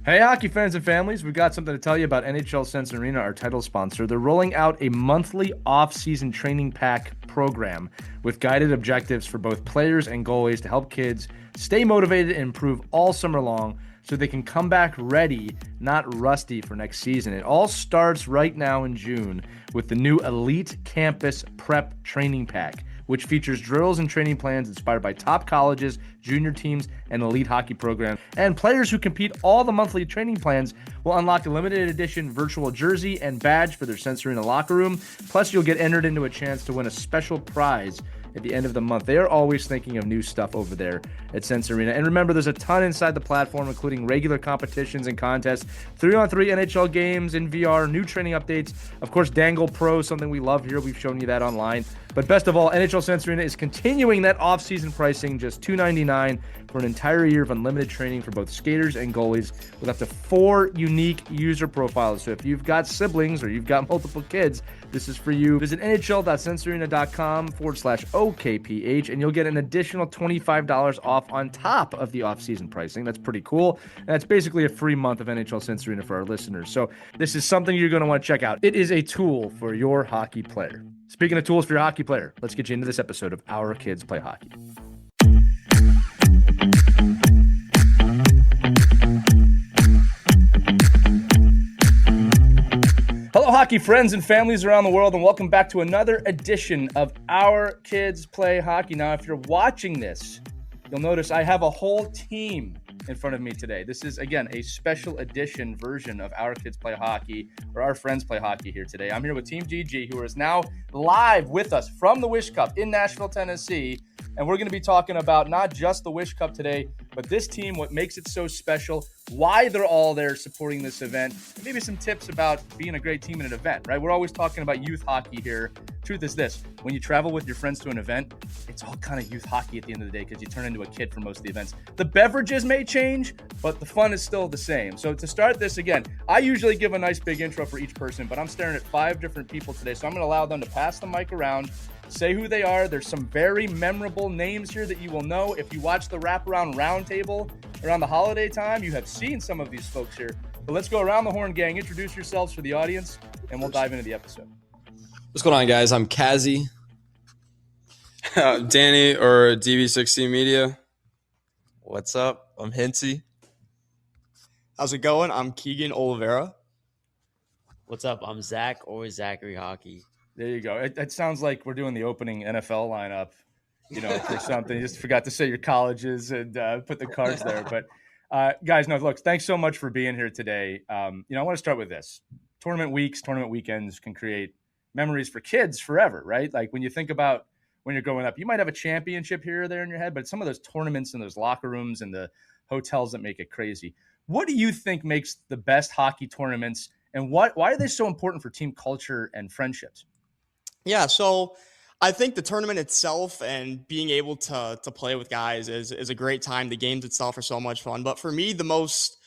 Hey, hockey fans and families, we've got something to tell you about NHL Sense Arena, our title sponsor. They're rolling out a monthly off-season training pack program with guided objectives for both players and goalies to help kids stay motivated and improve all summer long so they can come back ready, not rusty for next season. It all starts right now in June with the new Elite Campus Prep Training Pack, which features drills and training plans inspired by top colleges, junior teams, and elite hockey programs. And players who compete all the monthly training plans will unlock a limited edition virtual jersey and badge for their Sense Arena locker room. Plus, you'll get entered into a chance to win a special prize at the end of the month. They are always thinking of new stuff over there at Sense Arena. And remember, there's a ton inside the platform, including regular competitions and contests, 3-on-3 NHL games in VR, new training updates, of course, Dangle Pro, something we love here. We've shown you that online. But best of all, NHL Sense Arena is continuing that off-season pricing, just $299 for an entire year of unlimited training for both skaters and goalies with up to 4 unique user profiles. So if you've got siblings or you've got multiple kids, this is for you. Visit nhl.sensearena.com/OKPH and you'll get an additional $25 off on top of the off-season pricing. That's pretty cool. And that's basically a free month of NHL Sense Arena for our listeners. So this is something you're going to want to check out. It is a tool for your hockey player. Speaking of tools for your hockey player, let's get you into this episode of Our Kids Play Hockey. Hello, hockey friends and families around the world, and welcome back to another edition of Our Kids Play Hockey. Now, if you're watching this, you'll notice I have a whole team in front of me today. This is, again, a special edition version of Our Kids Play Hockey, or Our Friends Play Hockey here today. I'm here with Team GG, who is now live with us from the Wish Cup in Nashville, Tennessee. And we're going to be talking about not just the Wish Cup today, but this team, what makes it so special, why they're all there supporting this event, and maybe some tips about being a great team in an event, right? We're always talking about youth hockey here. Truth is this, when you travel with your friends to an event, it's all kind of youth hockey at the end of the day because you turn into a kid for most of the events. The beverages may change, but the fun is still the same. So to start this again, I usually give a nice big intro for each person, but I'm staring at 5 different people today. So I'm going to allow them to pass the mic around, say who they are. There's some very memorable names here that you will know. If you watch the Wraparound Roundtable around the holiday time, you have seen some of these folks here. But let's go around the horn, gang. Introduce yourselves for the audience, and we'll dive into the episode. What's going on, guys? I'm Kaxzi. Danny, or DB16 Media. What's up? I'm Hintzy. How's it going? I'm Keegan Olivera. What's up? I'm Zach, or Zachary Hockey. There you go. It sounds like we're doing the opening NFL lineup, for something. You just forgot to say your colleges and put the cards there. But guys, no, look, thanks so much for being here today. I want to start with this. Tournament weeks, tournament weekends can create memories for kids forever, right? Like when you think about when you're growing up, you might have a championship here or there in your head, but some of those tournaments and those locker rooms and the hotels that make it crazy. What do you think makes the best hockey tournaments, and why are they so important for team culture and friendships? Yeah, so I think the tournament itself and being able to play with guys is a great time. The games itself are so much fun. But for me, the most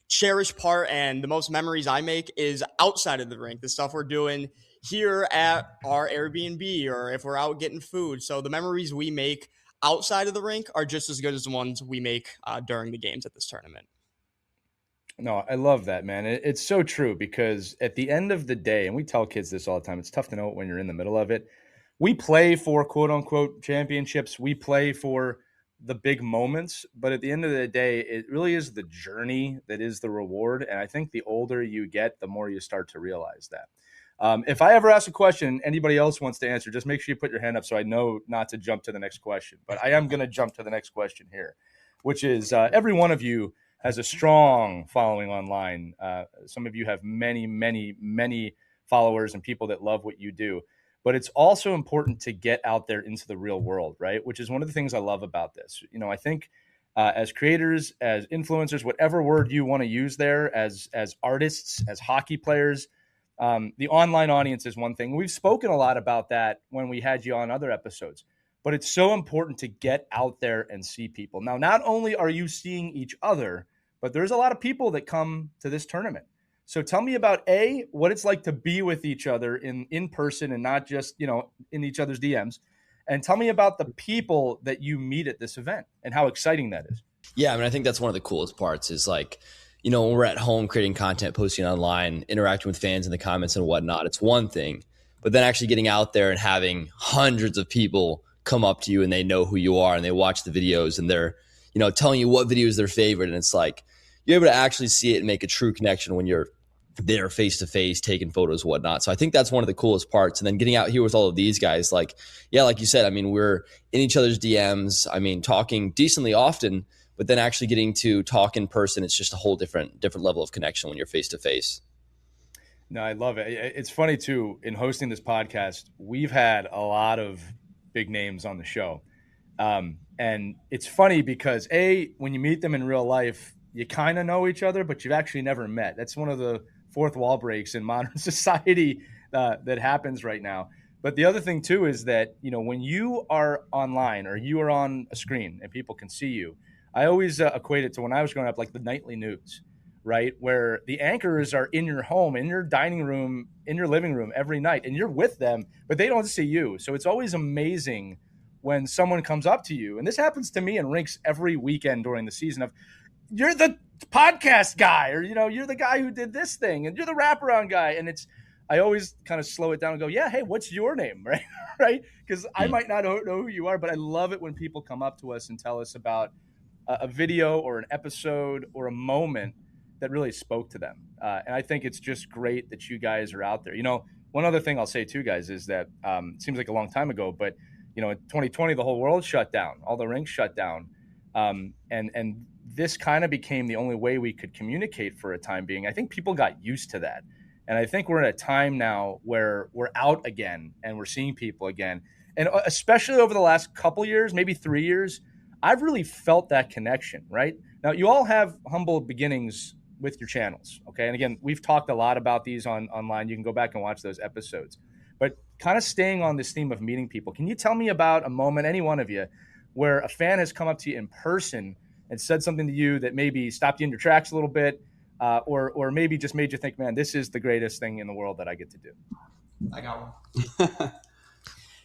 cherished part and the most memories I make is outside of the rink, the stuff we're doing here at our Airbnb or if we're out getting food. So the memories we make outside of the rink are just as good as the ones we make during the games at this tournament. No, I love that, man. It's so true because at the end of the day, and we tell kids this all the time, it's tough to know it when you're in the middle of it. We play for quote unquote championships. We play for the big moments, but at the end of the day, it really is the journey that is the reward. And I think the older you get, the more you start to realize that. If I ever ask a question, anybody else wants to answer, just make sure you put your hand up so I know not to jump to the next question. But I am going to jump to the next question here, which is every one of you has a strong following online. Some of you have many, many, many followers and people that love what you do. But it's also important to get out there into the real world, right? Which is one of the things I love about this. I think as creators, as influencers, whatever word you want to use there, as artists, as hockey players, the online audience is one thing. We've spoken a lot about that when we had you on other episodes. But it's so important to get out there and see people. Now, not only are you seeing each other, but there's a lot of people that come to this tournament. So tell me about what it's like to be with each other in person and not just, in each other's DMs. And tell me about the people that you meet at this event and how exciting that is. Yeah, I think that's one of the coolest parts is when we're at home creating content, posting online, interacting with fans in the comments and whatnot, it's one thing. But then actually getting out there and having hundreds of people come up to you and they know who you are and they watch the videos and they're, telling you what video is their favorite. And it's like you're able to actually see it and make a true connection when you're there face to face, taking photos, whatnot. So I think that's one of the coolest parts. And then getting out here with all of these guys, like you said, I mean, we're in each other's DMs. I mean, talking decently often, but then actually getting to talk in person, it's just a whole different level of connection when you're face to face. No, I love it. It's funny too, in hosting this podcast, we've had a lot of big names on the show. And it's funny because when you meet them in real life, you kind of know each other, but you've actually never met. That's one of the fourth wall breaks in modern society that happens right now. But the other thing too is that, when you are online or you are on a screen and people can see you, I always equate it to when I was growing up, like the nightly news, right? Where the anchors are in your home, in your dining room, in your living room every night, and you're with them, but they don't see you. So it's always amazing when someone comes up to you. And this happens to me in rinks every weekend during the season of, you're the podcast guy, or, you're the guy who did this thing, and you're the wraparound guy. And I always kind of slow it down and go, yeah, hey, what's your name? Right. Right. Because I might not know who you are, but I love it when people come up to us and tell us about a video or an episode or a moment that really spoke to them. And I think it's just great that you guys are out there. One other thing I'll say too, guys, is that it seems like a long time ago, but in 2020, the whole world shut down, all the rinks shut down. And this kind of became the only way we could communicate for a time being. I think people got used to that. And I think we're in a time now where we're out again and we're seeing people again. And especially over the last couple years, maybe 3 years, I've really felt that connection, right? Now, you all have humble beginnings with your channels, okay? And again, we've talked a lot about these online. You can go back and watch those episodes. But kind of staying on this theme of meeting people, can you tell me about a moment, any one of you, where a fan has come up to you in person and said something to you that maybe stopped you in your tracks a little bit, or maybe just made you think, man, this is the greatest thing in the world that I get to do? I got one.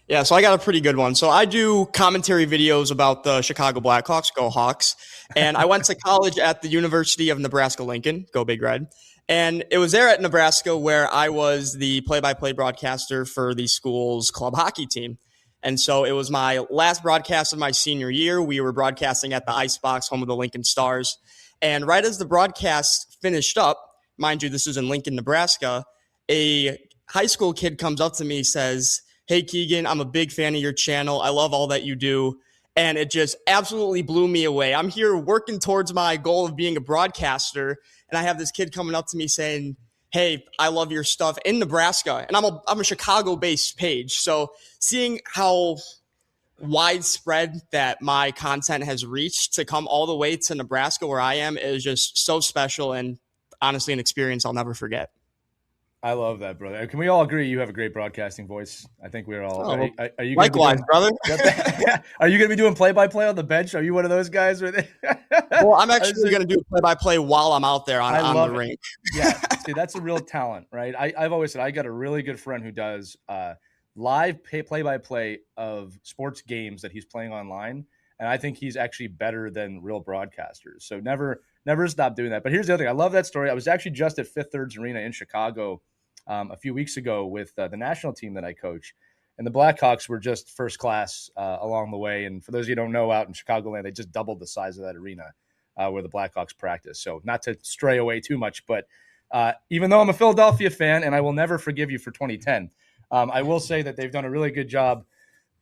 Yeah, so I got a pretty good one. So I do commentary videos about the Chicago Blackhawks, go Hawks. And I went to college at the University of Nebraska-Lincoln, go Big Red. And it was there at Nebraska where I was the play-by-play broadcaster for the school's club hockey team. And so it was my last broadcast of my senior year. We were broadcasting at the Icebox, home of the Lincoln Stars. And right as the broadcast finished up, mind you, this is in Lincoln, Nebraska, a high school kid comes up to me, says, "Hey, Keegan, I'm a big fan of your channel. I love all that you do." And it just absolutely blew me away. I'm here working towards my goal of being a broadcaster, and I have this kid coming up to me saying, "Hey, I love your stuff in Nebraska." And I'm a Chicago-based page. So seeing how widespread that my content has reached to come all the way to Nebraska where I am is just so special and honestly an experience I'll never forget. I love that, brother. Can we all agree you have a great broadcasting voice? I think we're all. Are you likewise, brother? Are you going to be doing play-by-play on the bench? Are you one of those guys? Well, I'm actually going to do play-by-play while I'm out there on the rink. Yeah, see, that's a real talent, right? I've always said I got a really good friend who does live play-by-play of sports games that he's playing online, and I think he's actually better than real broadcasters. So never stop doing that. But here's the other thing. I love that story. I was actually just at Fifth Thirds Arena in Chicago a few weeks ago with the national team that I coach. And the Blackhawks were just first class along the way. And for those of you who don't know, out in Chicagoland, they just doubled the size of that arena where the Blackhawks practice. So not to stray away too much, but even though I'm a Philadelphia fan and I will never forgive you for 2010, I will say that they've done a really good job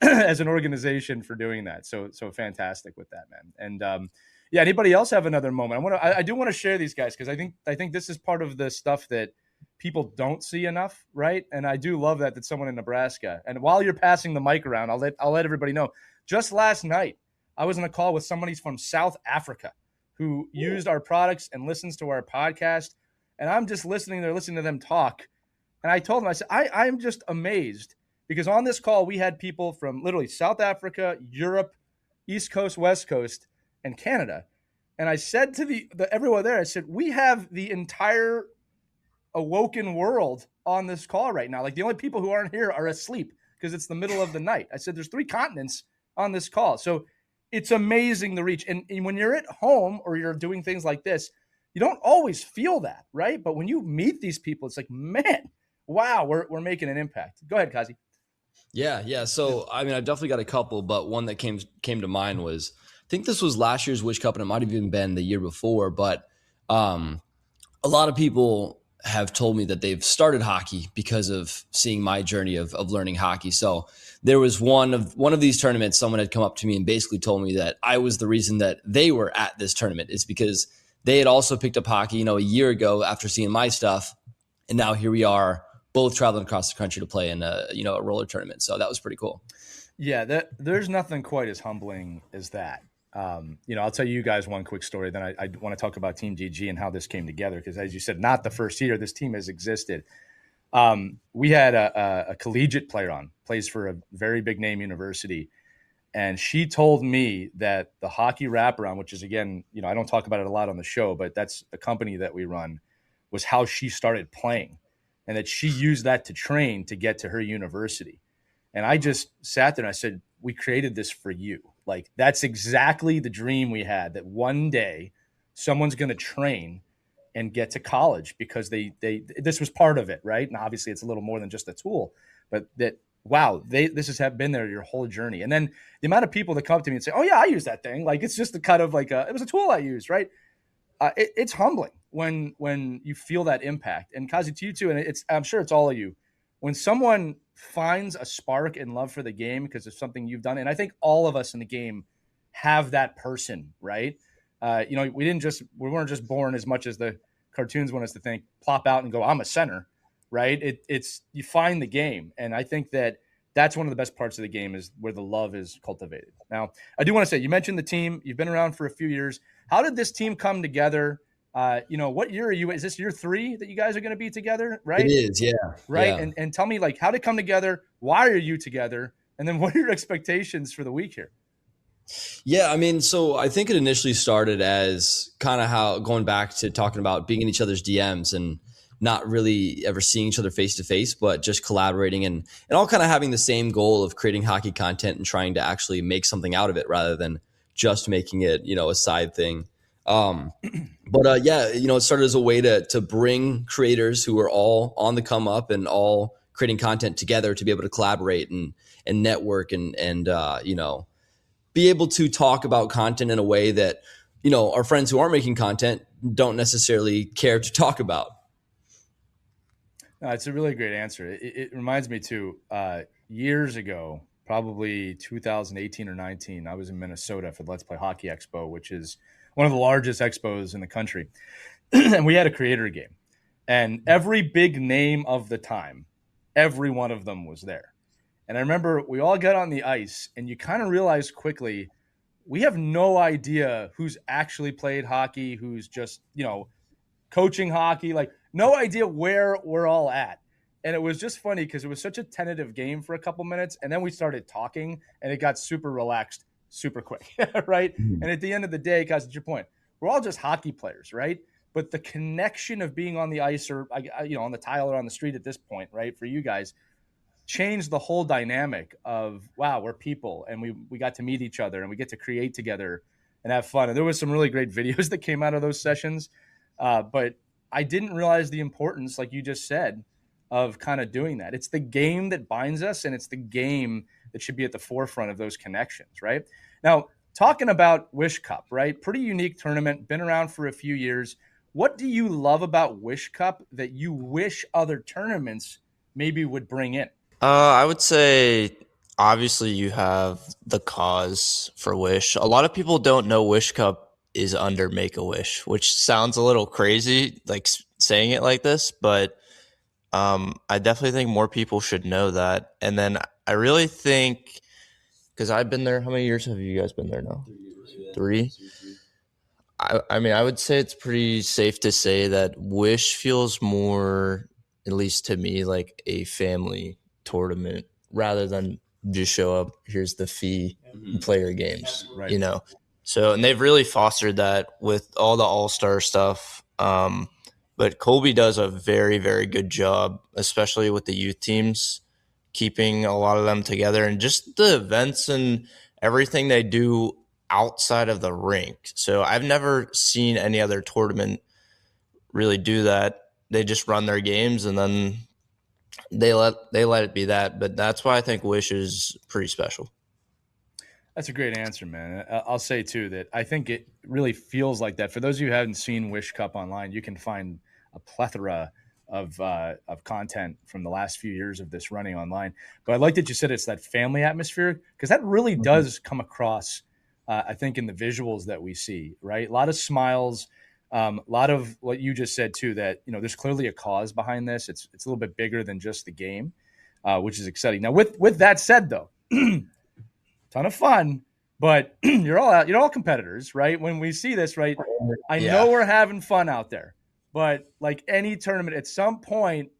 as an organization for doing that. So fantastic with that, man. And yeah, anybody else have another moment? I do want to share these guys because I think this is part of the stuff that people don't see enough, right? And I do love that someone in Nebraska. And while you're passing the mic around, I'll let everybody know. Just last night, I was on a call with somebody from South Africa who used our products and listens to our podcast. And I'm just listening to them talk. And I told them, I said, I'm just amazed because on this call, we had people from literally South Africa, Europe, East Coast, West Coast, and Canada. And I said to the everyone there, I said, we have the entire awoken world on this call right now. Like the only people who aren't here are asleep because it's the middle of the night. I said, there's 3 continents on this call. So it's amazing the reach. And when you're at home or you're doing things like this, You don't always feel that, right? But when you meet these people, it's like, man, wow, we're making an impact. Go ahead, Kaxzi. Yeah. So, I mean, I've definitely got a couple, but one that came to mind was, I think this was last year's Wish Cup, and it might have even been the year before. But a lot of people have told me that they've started hockey because of seeing my journey of learning hockey. So there was one of these tournaments, someone had come up to me and basically told me that I was the reason that they were at this tournament. It's because they had also picked up hockey, a year ago after seeing my stuff, and now here we are, both traveling across the country to play in a roller tournament. So that was pretty cool. Yeah, there's nothing quite as humbling as that. I'll tell you guys one quick story. Then I want to talk about Team GG and how this came together. Because as you said, not the first year this team has existed. We had a collegiate player on, plays for a very big name university. And she told me that the hockey wraparound, which is, again, I don't talk about it a lot on the show, but that's the company that we run, was how she started playing. And that she used that to train to get to her university. And I just sat there and I said, we created this for you. Like, that's exactly the dream we had, that one day someone's going to train and get to college because this was part of it, right? And obviously it's a little more than just a tool, but that, wow, this has been there your whole journey. And then the amount of people that come up to me and say, oh yeah, I use that thing. Like, it's just the kind of like, it was a tool I used, right? It's humbling when you feel that impact. And Kaxzi, to you too, and I'm sure it's all of you, when someone finds a spark and love for the game because of something you've done, and I think all of us in the game have that person, right? We weren't just born, as much as the cartoons want us to think, plop out and go, I'm a center, right? It's you find the game, and I think that's one of the best parts of the game, is where the love is cultivated. Now, I do want to say, you mentioned the team. You've been around for a few years. How did this team come together? What year are you? Is this year 3 that you guys are going to be together, right? It is, yeah. Right. Yeah. And tell me, like, how did it come together? Why are you together? And then what are your expectations for the week here? Yeah, I mean, so I think it initially started as kind of how, going back to talking about being in each other's DMs and not really ever seeing each other face to face, but just collaborating and all kind of having the same goal of creating hockey content and trying to actually make something out of it rather than just making it, a side thing. It started as a way to bring creators who are all on the come up and all creating content together to be able to collaborate and network and be able to talk about content in a way that, our friends who aren't making content don't necessarily care to talk about. No, it's a really great answer. It reminds me too, years ago, probably 2018 or 19, I was in Minnesota for the Let's Play Hockey Expo, which is one of the largest expos in the country. And we had a creator game. And every big name of the time, every one of them was there. And I remember we all got on the ice, and you kind of realize quickly, we have no idea who's actually played hockey, who's just, coaching hockey, like no idea where we're all at. And it was just funny because it was such a tentative game for a couple minutes. And then we started talking and it got super relaxed, super quick, right? Mm-hmm. And at the end of the day, guys, at your point, we're all just hockey players, right? But the connection of being on the ice or, on the tile or on the street at this point, right, for you guys, changed the whole dynamic of, wow, we're people and we got to meet each other and we get to create together and have fun. And there was some really great videos that came out of those sessions. But I didn't realize the importance, like you just said, of kind of doing that. It's the game that binds us, and it's the game that should be at the forefront of those connections, right? Now, talking about Wish Cup, right? Pretty unique tournament, been around for a few years. What do you love about Wish Cup that you wish other tournaments maybe would bring in? I would say, obviously, you have the cause for Wish. A lot of people don't know Wish Cup is under Make-A-Wish, which sounds a little crazy, like saying it like this, but I definitely think more people should know that. And then I really think, because I've been there, how many years have you guys been there now? 3? I mean, I would say it's pretty safe to say that Wish feels more, at least to me, like a family tournament rather than just show up, here's the fee, and play your games, right. So, and they've really fostered that with all the all-star stuff. But Colby does a very, very good job, especially with the youth teams, keeping a lot of them together and just the events and everything they do outside of the rink. So I've never seen any other tournament really do that. They just run their games and then they let it be that. But that's why I think Wish is pretty special. That's a great answer, man. I'll say too that I think it really feels like that. For those of you who haven't seen Wish Cup online, you can find a plethora of content from the last few years of this running online. But I like that you said it's that family atmosphere, because that really does come across, I think, in the visuals that we see, right? A lot of smiles, a lot of what you just said too, that, you know, there's clearly a cause behind this. It's a little bit bigger than just the game, which is exciting. Now, with that said, though, ton of fun, but you're all competitors, right? When we see this, right, I know we're having fun out there, but like any tournament, at some point,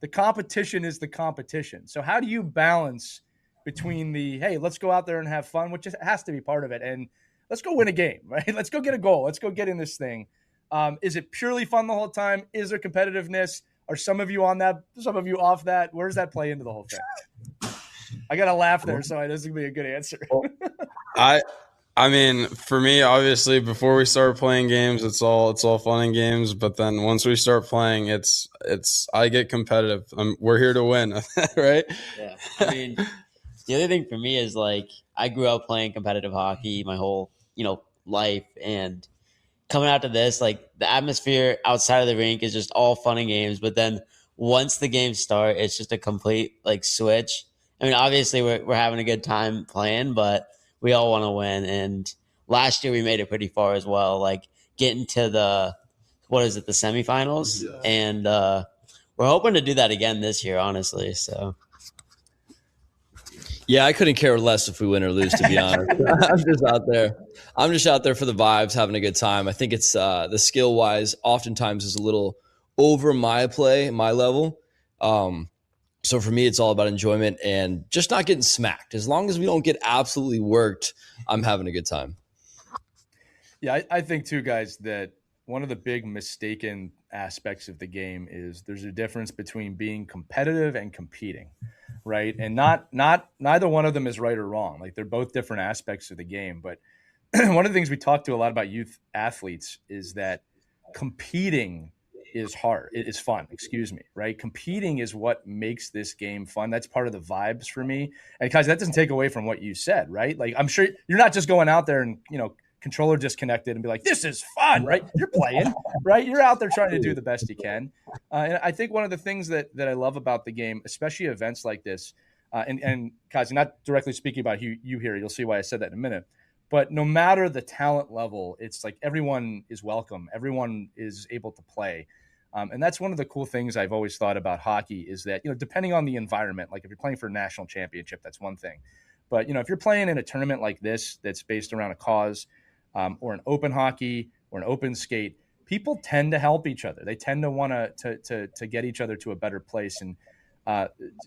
the competition is the competition. So how do you balance between the, hey, let's go out there and have fun, which has to be part of it, and let's go win a game, right? Let's go get a goal. Let's go get in this thing. Is it purely fun the whole time? Is there competitiveness? Are some of you on that, some of you off that? Where does that play into the whole thing? I got to laugh there, so this is going to be a good answer. I mean, for me, obviously, before we start playing games, it's all fun and games. But then once we start playing, it's I get competitive. We're here to win, right? Yeah. I mean, the other thing for me is, like, I grew up playing competitive hockey my whole, life, and coming out to this, like, the atmosphere outside of the rink is just all fun and games. But then once the games start, it's just a complete, like, switch. I mean, obviously we're having a good time playing, but we all want to win. And last year we made it pretty far as well, like getting to the semifinals. Yeah. And we're hoping to do that again this year, honestly. So, yeah, I couldn't care less if we win or lose, to be honest. I'm just out there for the vibes, having a good time. I think it's the skill wise oftentimes is a little over my level. So for me, it's all about enjoyment and just not getting smacked. As long as we don't get absolutely worked, I'm having a good time. Yeah, I think too, guys, that one of the big mistaken aspects of the game is there's a difference between being competitive and competing, right? And neither one of them is right or wrong. Like, they're both different aspects of the game. But one of the things we talk to a lot about youth athletes is that competing is hard. It is fun, right? Competing is what makes this game fun. That's part of the vibes for me. And guys, that doesn't take away from what you said, right? Like, I'm sure you're not just going out there and, controller disconnected and be like, this is fun, right? You're playing, right? You're out there trying to do the best you can. And I think one of the things that I love about the game, especially events like this, and Kaxzi, not directly speaking about you here, you'll see why I said that in a minute, but no matter the talent level, it's like everyone is welcome. Everyone is able to play. And that's one of the cool things I've always thought about hockey is that, depending on the environment, like if you're playing for a national championship, that's one thing. But, if you're playing in a tournament like this, that's based around a cause, or an open hockey or an open skate, people tend to help each other. They tend to want to get each other to a better place. And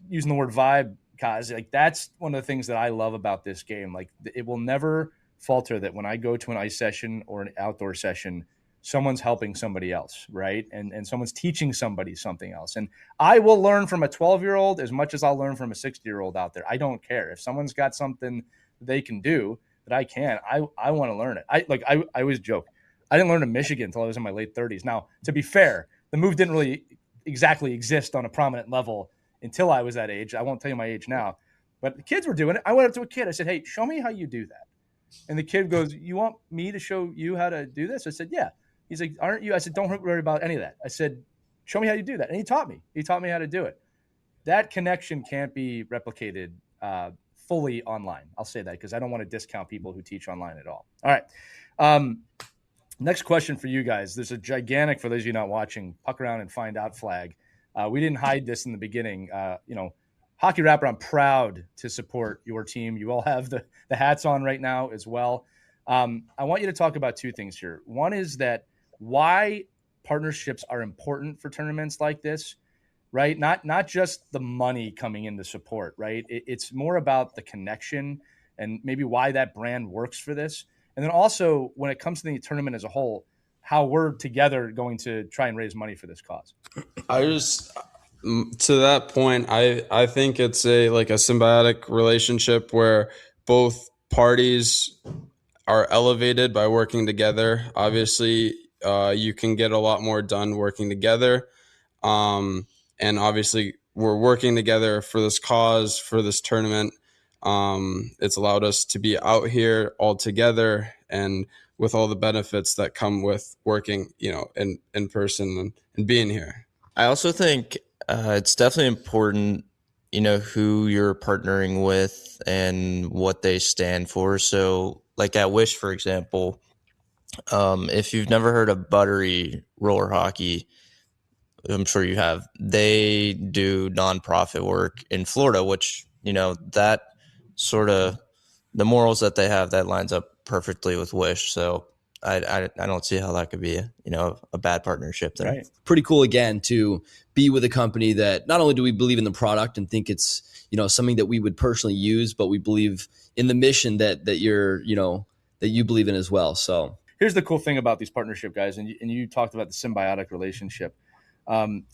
using the word vibe, Kaxzi, like, that's one of the things that I love about this game. Like, it will never falter that when I go to an ice session or an outdoor session, someone's helping somebody else, right? And someone's teaching somebody something else. And I will learn from a 12-year-old as much as I'll learn from a 60-year-old out there. I don't care. If someone's got something they can do that I can, I want to learn it. I always joke, I didn't learn in Michigan until I was in my late 30s. Now, to be fair, the move didn't really exactly exist on a prominent level until I was that age. I won't tell you my age now, but the kids were doing it. I went up to a kid. I said, hey, show me how you do that. And the kid goes, you want me to show you how to do this? I said, yeah. He's like, aren't you? I said, don't worry about any of that. I said, show me how you do that. And he taught me. He taught me how to do it. That connection can't be replicated fully online. I'll say that because I don't want to discount people who teach online at all. All right. Next question for you guys. There's a gigantic, for those of you not watching, puck around and find out flag. We didn't hide this in the beginning. Hockey Rapper, I'm proud to support your team. You all have the hats on right now as well. I want you to talk about two things here. One is that why partnerships are important for tournaments like this, right? Not just the money coming in to support, right? It's more about the connection and maybe why that brand works for this. And then also when it comes to the tournament as a whole, how we're together going to try and raise money for this cause. To that point, I think it's a symbiotic relationship where both parties are elevated by working together. Obviously, you can get a lot more done working together. And obviously, we're working together for this cause, for this tournament. It's allowed us to be out here all together and with all the benefits that come with working, in person and being here. I also think it's definitely important, who you're partnering with and what they stand for. So, like at Wish, for example, if you've never heard of Buttery Roller Hockey, I'm sure you have. They do nonprofit work in Florida, which, that sort of the morals that they have, that lines up perfectly with Wish. So I don't see how that could be a bad partnership there. Right. Pretty cool again to be with a company that not only do we believe in the product and think it's something that we would personally use, but we believe in the mission that you're that you believe in as well. So here's the cool thing about these partnership guys, and you talked about the symbiotic relationship.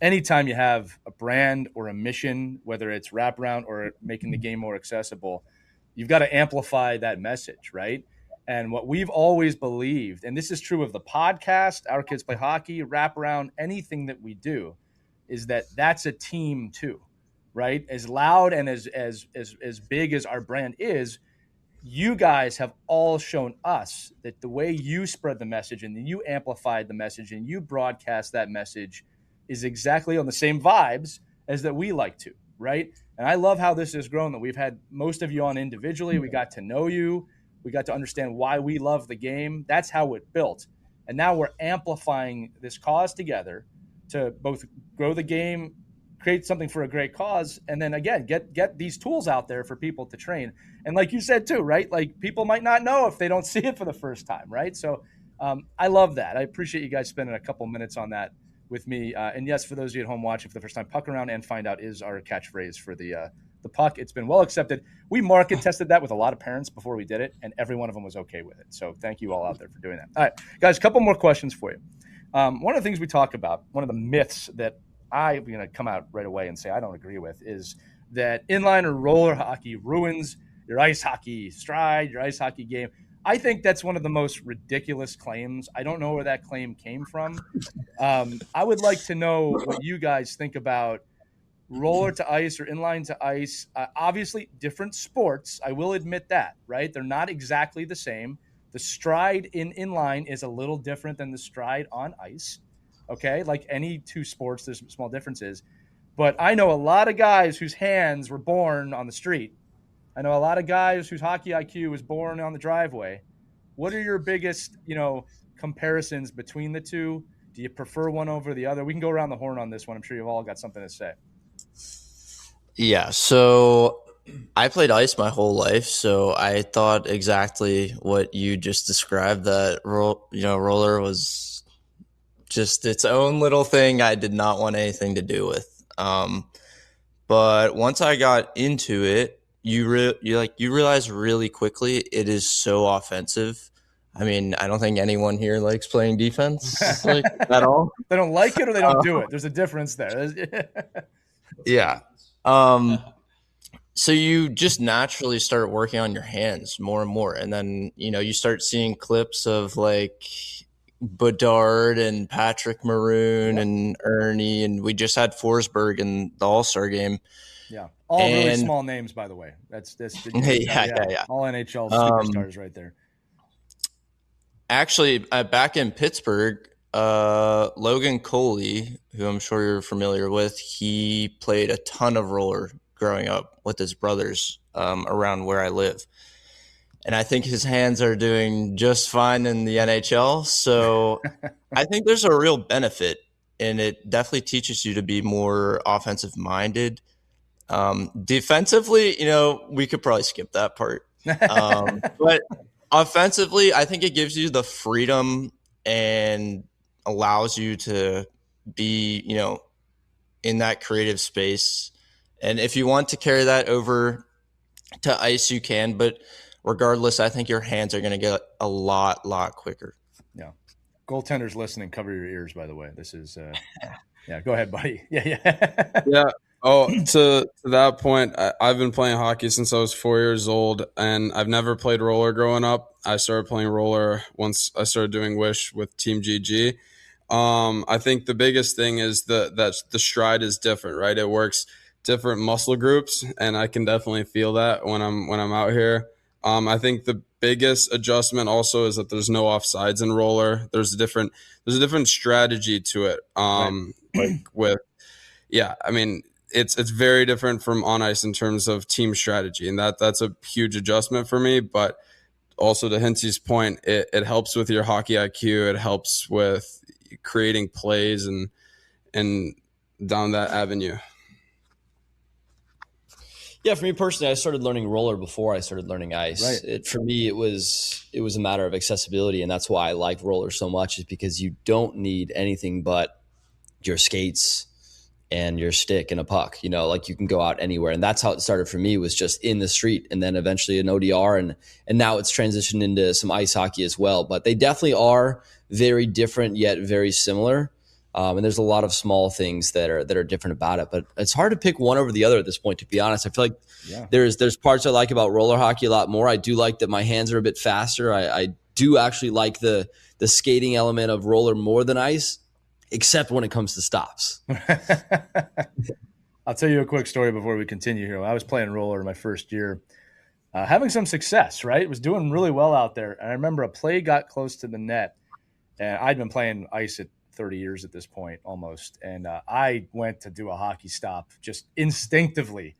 Anytime you have a brand or a mission, whether it's wraparound or making the game more accessible, you've got to amplify that message, right? And what we've always believed, and this is true of the podcast, Our Kids Play Hockey, wraparound, anything that we do, is that that's a team too, right? As loud and as big as our brand is, you guys have all shown us that the way you spread the message and you amplified the message and you broadcast that message is exactly on the same vibes as that we like to, right? And I love how this has grown, that we've had most of you on individually. We got to know you. We got to understand why we love the game. That's how it built. And now we're amplifying this cause together to both grow the game, create something for a great cause, and then again, get these tools out there for people to train. And like you said too, right? Like people might not know if they don't see it for the first time, right? So I love that. I appreciate you guys spending a couple minutes on that with me. And yes, for those of you at home watching for the first time, Puck Around and Find Out is our catchphrase for the puck. It's been well accepted. We market tested that with a lot of parents before we did it, and every one of them was okay with it. So thank you all out there for doing that. All right, guys, a couple more questions for you. One of the things we talk about, one of the myths that I'm going to come out right away and say I don't agree with, is that inline or roller hockey ruins your ice hockey stride, your ice hockey game. I think that's one of the most ridiculous claims. I don't know where that claim came from. I would like to know what you guys think about roller to ice or inline to ice. Obviously, different sports. I will admit that, right? They're not exactly the same. The stride in inline is a little different than the stride on ice. Okay, like any two sports, there's some small differences. But I know a lot of guys whose hands were born on the street. I know a lot of guys whose hockey IQ was born on the driveway. What are your biggest, comparisons between the two? Do you prefer one over the other? We can go around the horn on this one. I'm sure you've all got something to say. Yeah, so I played ice my whole life, so I thought exactly what you just described, that roller was just its own little thing I did not want anything to do with. But once I got into it, you realize really quickly it is so offensive. I mean, I don't think anyone here likes playing defense at all. They don't like it or they don't do it. There's a difference there. Yeah. So you just naturally start working on your hands more and more. And then, you start seeing clips of like Bedard and Patrick Maroon and Ernie, and we just had Forsberg in the All-Star game. Yeah. All really small names, by the way. That's yeah. All NHL superstars right there. Actually, back in Pittsburgh, Logan Coley, who I'm sure you're familiar with, he played a ton of roller growing up with his brothers around where I live. And I think his hands are doing just fine in the NHL. So I think there's a real benefit, and it definitely teaches you to be more offensive minded. Defensively, we could probably skip that part. But offensively, I think it gives you the freedom and allows you to be, in that creative space. And if you want to carry that over to ice, you can. But regardless, I think your hands are going to get a lot quicker. Yeah. Goaltenders listening, cover your ears, by the way. This is, yeah, go ahead, buddy. Yeah. Yeah. Oh, to that point, I've been playing hockey since I was 4 years old, and I've never played roller growing up. I started playing roller once I started doing Wish with Team GG. I think the biggest thing is that the stride is different, right? It works different muscle groups, and I can definitely feel that when I'm out here. I think the biggest adjustment also is that there's no offsides in roller. There's a different strategy to it. Like with yeah, I mean it's very different from on ice in terms of team strategy, and that's a huge adjustment for me. But also to Hintzy's point, it helps with your hockey IQ. It helps with creating plays and down that avenue. Yeah, for me personally, I started learning roller before I started learning ice. Right. For me, it was a matter of accessibility, and that's why I like roller so much. Is because you don't need anything but your skates and your stick and a puck. Like you can go out anywhere, and that's how it started for me. Was just in the street, and then eventually an ODR, and now it's transitioned into some ice hockey as well. But they definitely are very different yet very similar. And there's a lot of small things that are different about it, but it's hard to pick one over the other at this point. To be honest, I feel like there's parts I like about roller hockey a lot more. I do like that my hands are a bit faster. I do actually like the skating element of roller more than ice, except when it comes to stops. I'll tell you a quick story before we continue here. When I was playing roller my first year, having some success, right? Was doing really well out there. And I remember a play got close to the net, and I'd been playing ice at 30 years at this point almost. And I went to do a hockey stop just instinctively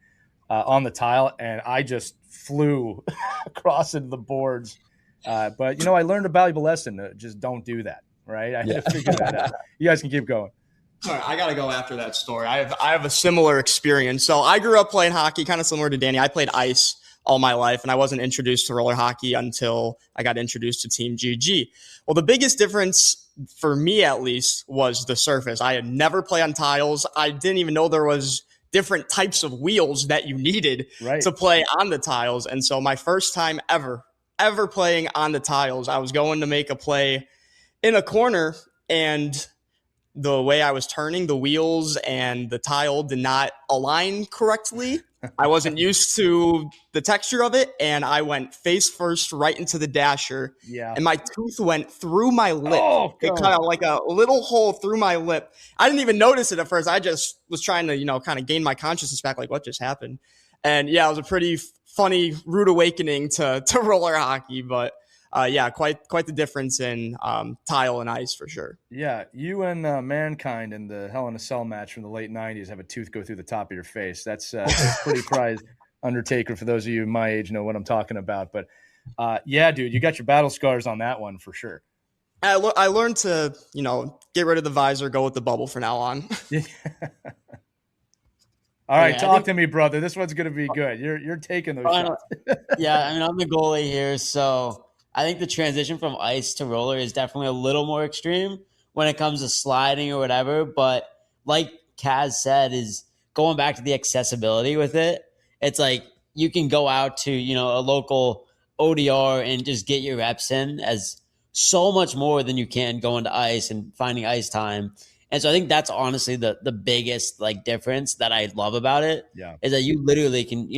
on the tile, and I just flew across into the boards. But, I learned a valuable lesson. Just don't do that, right? I had to figure that out. You guys can keep going. All right, I got to go after that story. I have a similar experience. So I grew up playing hockey, kind of similar to Danny. I played ice all my life, and I wasn't introduced to roller hockey until I got introduced to Team GG. Well, the biggest difference for me, at least, was the surface. I had never played on tiles. I didn't even know there was different types of wheels that you needed to play on the tiles. And so my first time ever playing on the tiles, I was going to make a play in a corner, and the way I was turning, the wheels and the tile did not align correctly. I wasn't used to the texture of it, and I went face first right into the dasher. Yeah. And my tooth went through my lip. Oh, it kind of like a little hole through my lip. I didn't even notice it at first. I just was trying to, kind of gain my consciousness back, like what just happened. And yeah, it was a pretty funny, rude awakening to roller hockey, but quite the difference in tile and ice for sure. Yeah, you and Mankind in the Hell in a Cell match from the late 90s have a tooth go through the top of your face. That's pretty prized Undertaker. For those of you my age know what I'm talking about. But yeah, dude, you got your battle scars on that one for sure. I learned to, get rid of the visor, go with the bubble from now on. All right, talk to me, brother. This one's going to be good. You're taking those shots. Yeah, I'm the goalie here, so I think the transition from ice to roller is definitely a little more extreme when it comes to sliding or whatever. But like Kaz said, is going back to the accessibility with it. It's like you can go out to, a local ODR and just get your reps in as so much more than you can going to ice and finding ice time. And so I think that's honestly the biggest difference that I love about it. Yeah. Is that you literally can,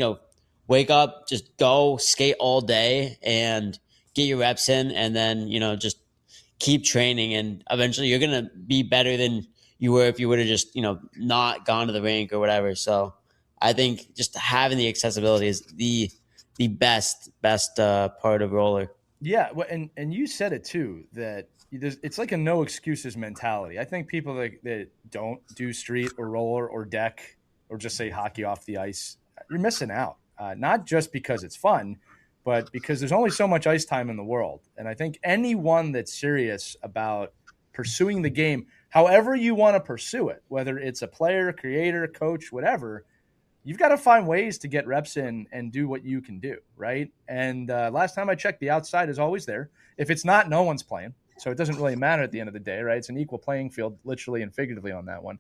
wake up, just go skate all day and get your reps in, and then, just keep training. And eventually you're going to be better than you were if you would have just, not gone to the rink or whatever. So I think just having the accessibility is the best part of roller. Yeah. Well, and you said it too, that it's like a no excuses mentality. I think people that don't do street or roller or deck or just say hockey off the ice, you're missing out. Not just because it's fun, but because there's only so much ice time in the world. And I think anyone that's serious about pursuing the game, however you want to pursue it, whether it's a player, creator, coach, whatever, you've got to find ways to get reps in and do what you can do, right? And last time I checked, the outside is always there. If it's not, no one's playing. So it doesn't really matter at the end of the day, right? It's an equal playing field, literally and figuratively on that one.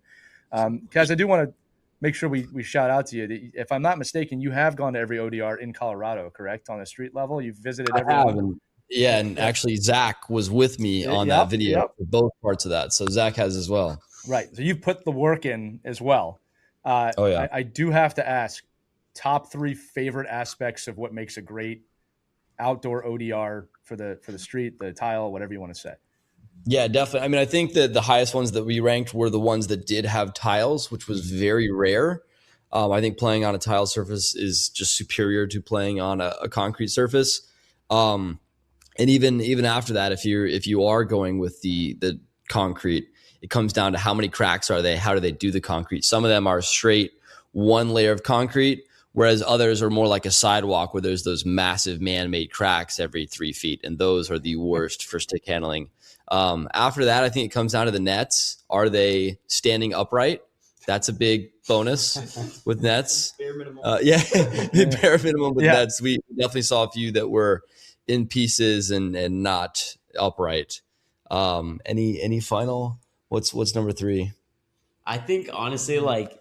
Kaz, I do want to make sure we shout out to you. If I'm not mistaken, you have gone to every ODR in Colorado, correct? On the street level, you've visited everyone. Yeah, and actually Zach was with me on that video for both parts of that. So Zach has as well. Right. So you've put the work in as well. Oh yeah. I do have to ask, top 3 favorite aspects of what makes a great outdoor ODR for the street, the tile, whatever you want to say. Yeah, definitely. I mean, I think that the highest ones that we ranked were the ones that did have tiles, which was very rare. I think playing on a tile surface is just superior to playing on a concrete surface. And even after that, if you are going with the concrete, it comes down to how many cracks are they? How do they do the concrete? Some of them are straight one layer of concrete, whereas others are more like a sidewalk where there's those massive man-made cracks every 3 feet, and those are the worst for stick handling. After that, I think it comes down to the nets. Are they standing upright? That's a big bonus with nets. Bare minimum. Bare minimum with nets. We definitely saw a few that were in pieces and not upright. Any final? What's number 3? I think honestly, like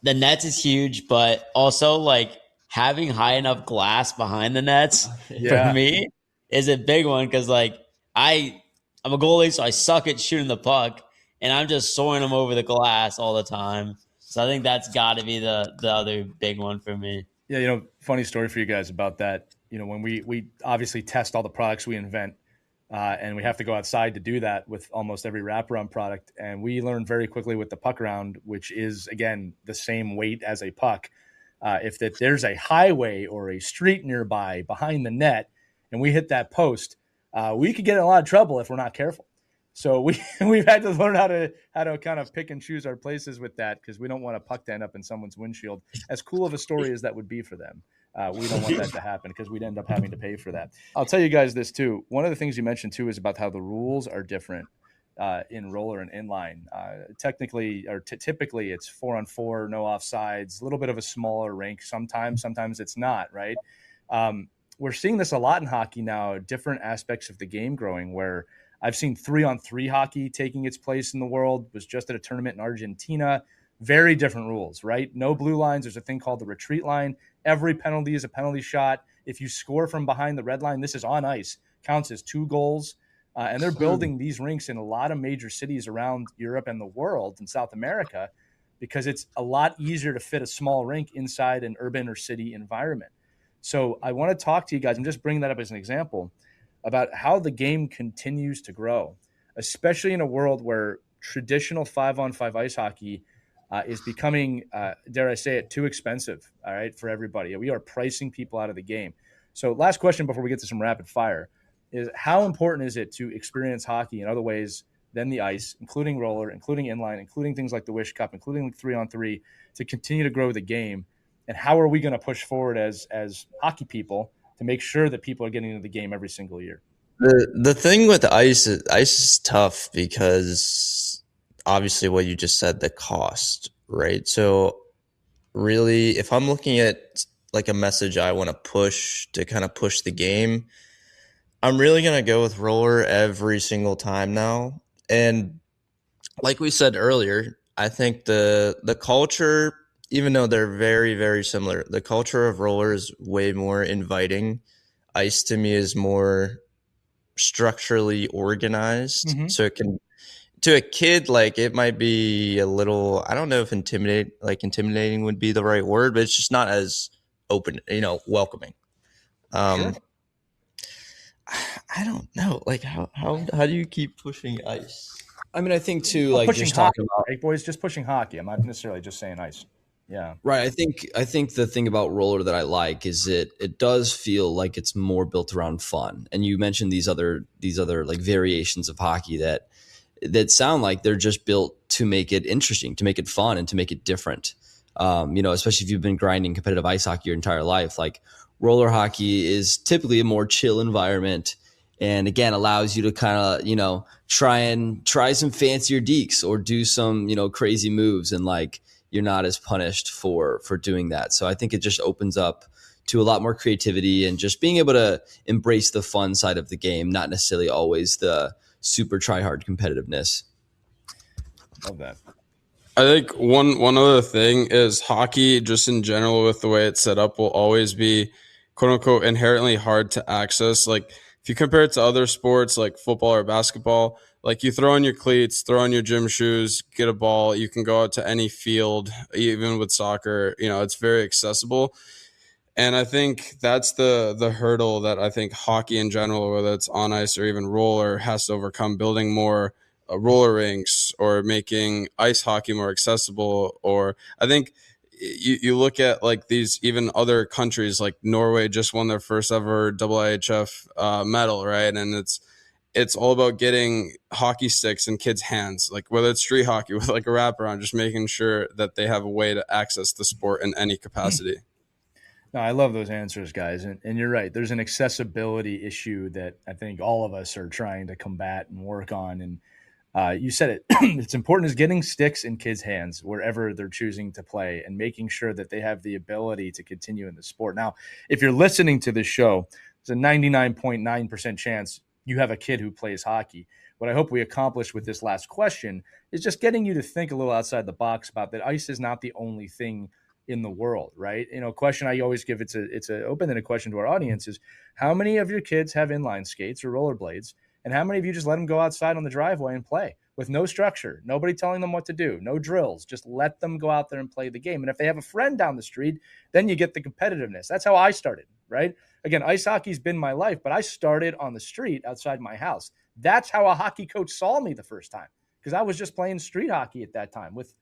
the nets is huge, but also like having high enough glass behind the nets for me is a big one, because like I'm a goalie, so I suck at shooting the puck, and I'm just soaring them over the glass all the time. So I think that's got to be the other big one for me. Yeah, funny story for you guys about that. When we obviously test all the products we invent, and we have to go outside to do that with almost every wraparound product. And we learned very quickly with the puck round, which is, again, the same weight as a puck. If there's a highway or a street nearby behind the net and we hit that post, we could get in a lot of trouble if we're not careful. So we've had to learn how to kind of pick and choose our places with that, because we don't want a puck to end up in someone's windshield. As cool of a story as that would be for them, we don't want that to happen, because we'd end up having to pay for that. I'll tell you guys this too. One of the things you mentioned too is about how the rules are different in roller and inline. Technically, or typically, it's 4-on-4, no offsides, a little bit of a smaller rink. Sometimes it's not, right? We're seeing this a lot in hockey now, different aspects of the game growing, where I've seen 3-on-3 hockey taking its place in the world. Was just at a tournament in Argentina. Very different rules, right? No blue lines. There's a thing called the retreat line. Every penalty is a penalty shot. If you score from behind the red line, this is on ice, counts as 2 goals. And they're building these rinks in a lot of major cities around Europe and the world and South America, because it's a lot easier to fit a small rink inside an urban or city environment. So I want to talk to you guys. I'm just bringing that up as an example about how the game continues to grow, especially in a world where traditional 5-on-5 ice hockey is becoming, dare I say it, too expensive, all right, for everybody. We are pricing people out of the game. So last question before we get to some rapid fire is, how important is it to experience hockey in other ways than the ice, including roller, including inline, including things like the Wish Cup, including 3-on-3, to continue to grow the game? And how are we going to push forward as hockey people to make sure that people are getting into the game every single year? The thing with ice is tough, because obviously what you just said, the cost, right? So really, if I'm looking at like a message I want to push to kind of push the game, I'm really going to go with roller every single time now. And like we said earlier, I think the culture, even though they're very, very similar, the culture of roller is way more inviting. Ice to me is more structurally organized. Mm-hmm. So it can, to a kid, like, it might be a little, I don't know if intimidating would be the right word, but it's just not as open, welcoming. Sure. I don't know. Like, how do you keep pushing ice? I mean, I think too, like, pushing just hockey, talking about, right, boys, just pushing hockey. I'm not necessarily just saying ice. Yeah. Right. I think the thing about roller that I like is it does feel like it's more built around fun. And you mentioned these other like variations of hockey that sound like they're just built to make it interesting, to make it fun, and to make it different. Especially if you've been grinding competitive ice hockey your entire life, like, roller hockey is typically a more chill environment, and again allows you to kind of, try some fancier dekes or do some, crazy moves, and like, you're not as punished for doing that. So I think it just opens up to a lot more creativity and just being able to embrace the fun side of the game, not necessarily always the super try hard competitiveness. Love that. I think one other thing is hockey, just in general, with the way it's set up, will always be quote unquote inherently hard to access. Like, if you compare it to other sports like football or basketball, Like you throw on your cleats, throw on your gym shoes, get a ball. You can go out to any field, even with soccer. It's very accessible. And I think that's the hurdle that I think hockey in general, whether it's on ice or even roller, has to overcome, building more roller rinks or making ice hockey more accessible. Or I think you look at like these even other countries, like Norway just won their first ever IIHF medal, right? And it's all about getting hockey sticks in kids' hands, like whether it's street hockey with like a wraparound, just making sure that they have a way to access the sport in any capacity. No, I love those answers, guys. And you're right. There's an accessibility issue that I think all of us are trying to combat and work on. And you said it. It's important is getting sticks in kids' hands wherever they're choosing to play and making sure that they have the ability to continue in the sport. Now, if you're listening to this show, there's a 99.9% chance you have a kid who plays hockey. What I hope we accomplish with this last question is just getting you to think a little outside the box about that ice is not the only thing in the world, right? Question I always give, it's an open-ended question to our audience is, how many of your kids have inline skates or rollerblades, and how many of you just let them go outside on the driveway and play with no structure, nobody telling them what to do, no drills, just let them go out there and play the game. And if they have a friend down the street, then you get the competitiveness. That's how I started, right? Again, ice hockey's been my life, but I started on the street outside my house. That's how a hockey coach saw me the first time, because I was just playing street hockey at that time with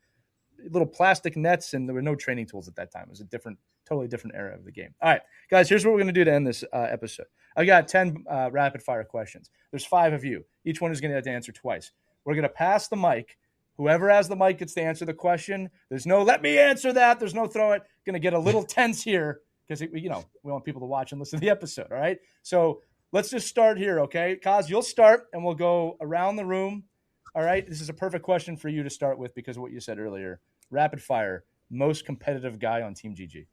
little plastic nets, and there were no training tools at that time. It was a totally different era of the game. All right, guys, here's what we're going to do to end this episode. I got 10 rapid fire questions. There's 5 of you. Each one is going to have to answer twice. We're going to pass the mic. Whoever has the mic gets to answer the question. There's no, let me answer that. There's no throw it. Going to get a little tense here because, we want people to watch and listen to the episode. All right. So let's just start here. Okay. Kaz, you'll start and we'll go around the room. All right. This is a perfect question for you to start with because of what you said earlier. Rapid fire, most competitive guy on Team GG.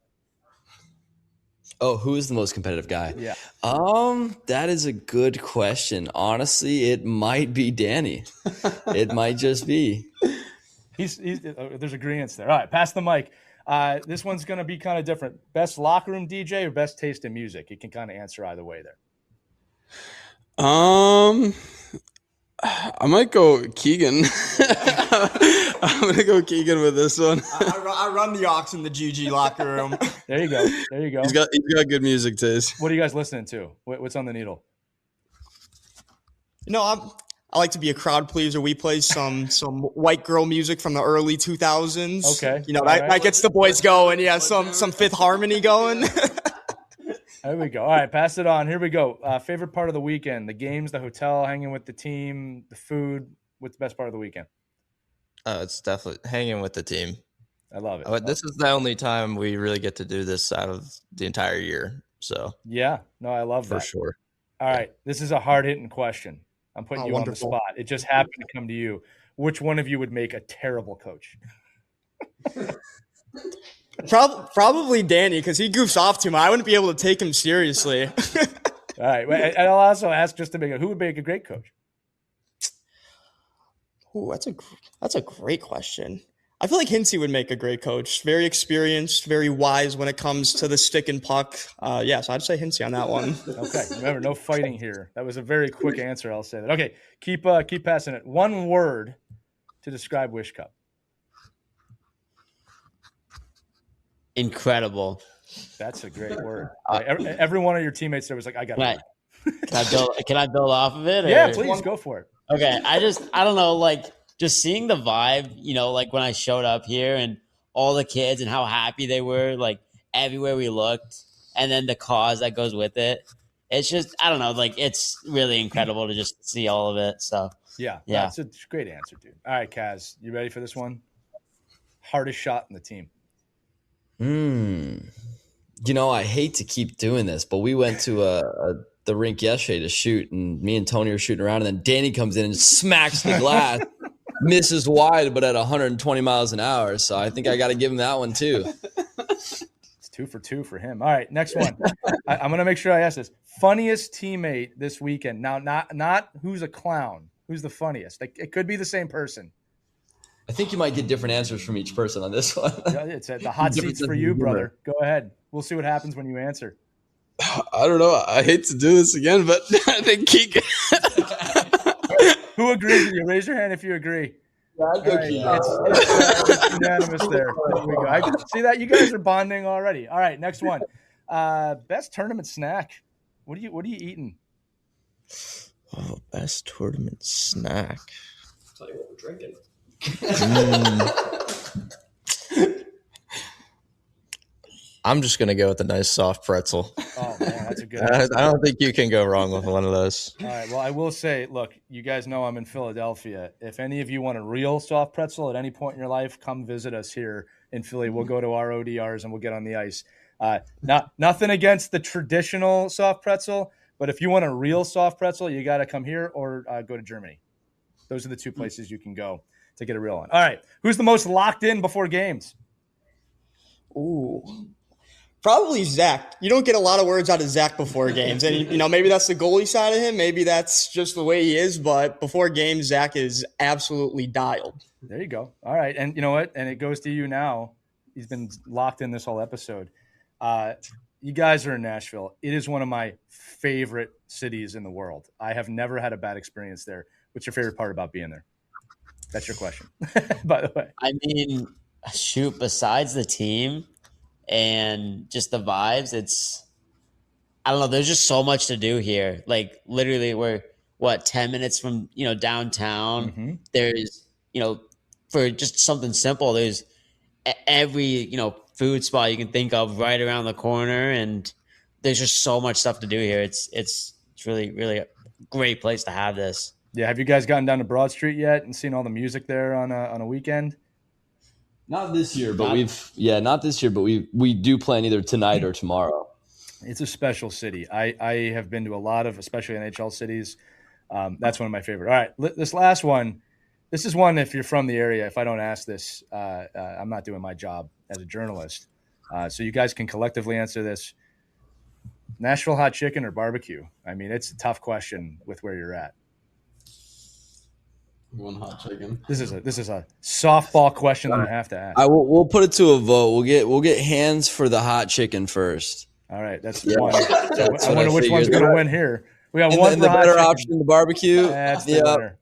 Oh, who is the most competitive guy? Yeah. That is a good question. Honestly, it might be Danny. It might just be. There's agreements there. All right, pass the mic. This one's going to be kind of different. Best locker room DJ or best taste in music? You can kind of answer either way there. I might go Keegan. I'm going to go Keegan with this one. I run the aux in the GG locker room. There you go. He's got good music taste. What are you guys listening to? What's on the needle? I like to be a crowd pleaser. We play some white girl music from the early 2000s. Okay. That gets the boys going. Yeah, some Fifth Harmony going. There we go. All right, pass it on. Here we go. Favorite part of the weekend? The games, the hotel, hanging with the team, the food. What's the best part of the weekend? It's definitely hanging with the team. I love it. This is the only time we really get to do this out of the entire year. So yeah, no, I love that. For sure. All right, this is a hard-hitting question. I'm putting you wonderful. on the spot. It just happened to come to you. Which one of you would make a terrible coach? Probably Danny, because he goofs off too much. I wouldn't be able to take him seriously. All right, and I'll also ask just to make who would make a great coach? Ooh, that's a great question. I feel like Hintzy would make a great coach. Very experienced, very wise when it comes to the stick and puck. So I'd say Hintzy on that one. Okay, remember, no fighting here. That was a very quick answer. I'll say that. Okay, keep passing it. One word to describe Wish Cup. Incredible. That's a great word. Every one of your teammates there was like, I got it. Can I build off of it? Yeah, please go for it. Okay, I don't know, like just seeing the vibe, like when I showed up here and all the kids and how happy they were, like everywhere we looked, and then the cause that goes with it. It's just, I don't know, like it's really incredible to just see all of it. So yeah, that's a great answer, dude. All right, Kaz, you ready for this one? Hardest shot in the team. I hate to keep doing this, but we went to the rink yesterday to shoot, and me and Tony were shooting around, and then Danny comes in and smacks the glass, misses wide, but at 120 miles an hour. So I think I got to give him that one too. It's 2 for 2 for him. All right, next one. I'm going to make sure I ask this. Funniest teammate this weekend. Now, not who's a clown. Who's the funniest? Like, it could be the same person. I think you might get different answers from each person on this one. It's the hot seat's for you, brother. Go ahead. We'll see what happens when you answer. I don't know. I hate to do this again, but I think Keegan. Who agrees with you? Raise your hand if you agree. I'd go Keegan. It's unanimous there. There we go. I can see that you guys are bonding already. All right, next one. Best tournament snack. What are you eating? Oh, best tournament snack. I'll tell you what we're drinking. I'm just gonna go with a nice soft pretzel. Oh man, that's a good I answer. don't think you can go wrong with one of those. All right. Well, I will say, look, you guys know I'm in Philadelphia. If any of you want a real soft pretzel at any point in your life, come visit us here in Philly. We'll go to our ODRs and we'll get on the ice. Nothing against the traditional soft pretzel, but if you want a real soft pretzel, you got to come here or go to Germany. Those are the two places you can go to get a real one. All right. Who's the most locked in before games? Ooh. Probably Zach. You don't get a lot of words out of Zach before games. And, maybe that's the goalie side of him. Maybe that's just the way he is. But before games, Zach is absolutely dialed. There you go. All right. And you know what? And it goes to you now. He's been locked in this whole episode. You guys are in Nashville. It is one of my favorite cities in the world. I have never had a bad experience there. What's your favorite part about being there? That's your question, by the way. I mean, shoot, besides the team and just the vibes, I don't know, there's just so much to do here. Like literally we're 10 minutes from, downtown. Mm-hmm. There's, for just something simple, there's every, food spot you can think of right around the corner. And there's just so much stuff to do here. It's really, really a great place to have this. Yeah. Have you guys gotten down to Broad Street yet and seen all the music there on a weekend? Not this year, but not this year, but we do plan either tonight or tomorrow. It's a special city. I have been to a lot of, especially NHL cities. That's one of my favorite. All right, this last one. This is one, if you're from the area, if I don't ask this, I'm not doing my job as a journalist. So you guys can collectively answer this. Nashville hot chicken or barbecue? I mean, it's a tough question with where you're at. One hot chicken. This is a softball question that I have to ask. We'll put it to a vote. We'll get hands for the hot chicken first. All right, that's one. So I wonder which one's going to win here. We have and one and for the hot better chicken. option, the barbecue. That's the winner.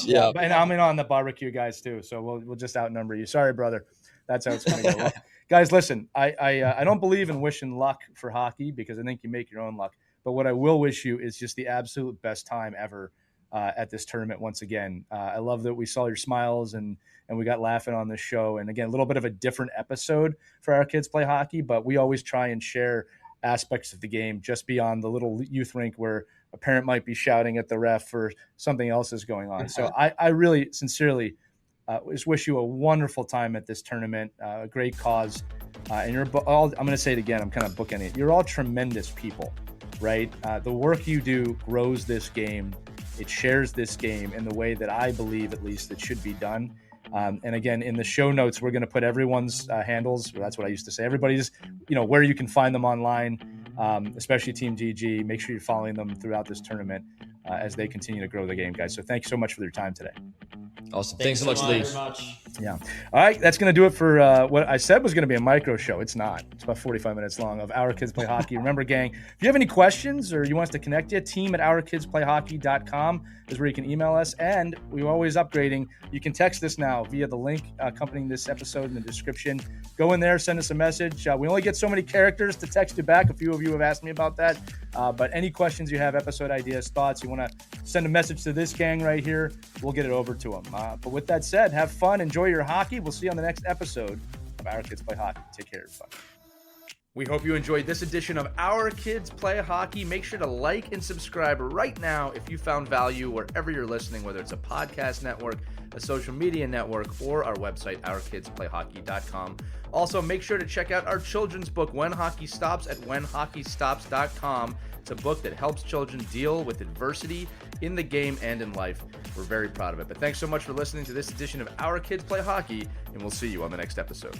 Yeah. And I'm in on the barbecue guys too, so we'll just outnumber you. Sorry, brother. That's how it's going to go. Guys, listen, I don't believe in wishing luck for hockey because I think you make your own luck. But what I will wish you is just the absolute best time ever at this tournament once again. I love that we saw your smiles and we got laughing on this show. And again, a little bit of a different episode for Our Kids Play Hockey, but we always try and share aspects of the game just beyond the little youth rink where a parent might be shouting at the ref or something else is going on. So I really sincerely just wish you a wonderful time at this tournament, a great cause. And you're all, I'm going to say it again, I'm kind of bookending it. You're all tremendous people, right? The work you do grows this game. It shares this game in the way that I believe, at least, it should be done. And again, in the show notes, we're going to put everyone's handles. That's what I used to say. Everybody's, where you can find them online, especially Team GG. Make sure you're following them throughout this tournament as they continue to grow the game, guys. So thank you so much for your time today. Awesome. Thanks so much, Lee. Yeah. All right. That's going to do it for what I said was going to be a micro show. It's not. It's about 45 minutes long of Our Kids Play Hockey. Remember, gang, if you have any questions or you want us to connect you, team@ourkidsplayhockey.com is where you can email us. And we're always upgrading. You can text us now via the link accompanying this episode in the description. Go in there, send us a message. We only get so many characters to text you back. A few of you have asked me about that. But any questions you have, episode ideas, thoughts, you want to send a message to this gang right here, we'll get it over to them. But with that said, have fun, enjoy your hockey. We'll see you on the next episode of Our Kids Play Hockey. Take care, everybody. We hope you enjoyed this edition of Our Kids Play Hockey. Make sure to like and subscribe right now if you found value wherever you're listening, whether it's a podcast network, a social media network, or our website, ourkidsplayhockey.com. Also, make sure to check out our children's book, When Hockey Stops, at whenhockeystops.com. It's a book that helps children deal with adversity in the game and in life. We're very proud of it. But thanks so much for listening to this edition of Our Kids Play Hockey, and we'll see you on the next episode.